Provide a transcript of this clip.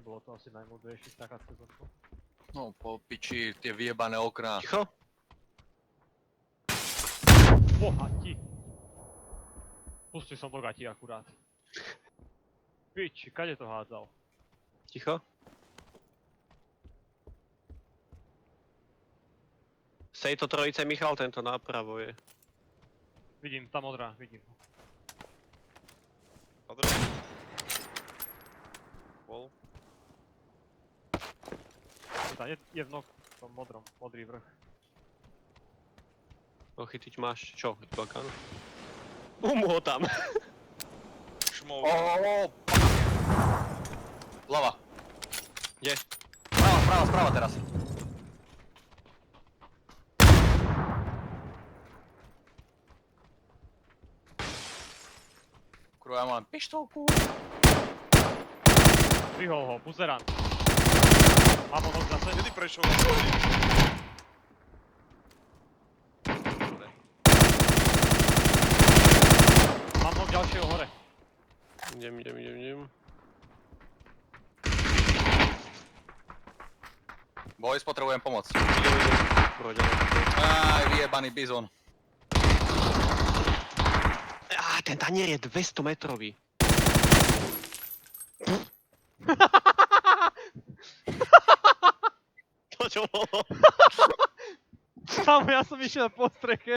bolo to asi najmúdrejšie skákať cez okno. No, po piči, tie vyjebané okná. Ticho? Bohati! Pustil som do gati akurát. Piči, kade to hádzal? Ticho? Z tejto trojice Michal, tento napravo je. Vidím, tá modrá, vidím. Modrý. Bol. Je v tom modrom, modrý vrch. Chytiť máš, čo? Balkán? Ho tam. Šmou. Lava. Kde? Sprava teraz. Kurva, ja mám pištolku. Vyhol ho, buzerant. Mám ho zase. Kedy prešiel? Mám ho ďalšieho hore. Idem. Boys, potrebujem pomoc. Poď. Aj, vyjebaný bizon. Ten tanier je 200 metrový. To čo bolo? Kámo, ja som išiel po streche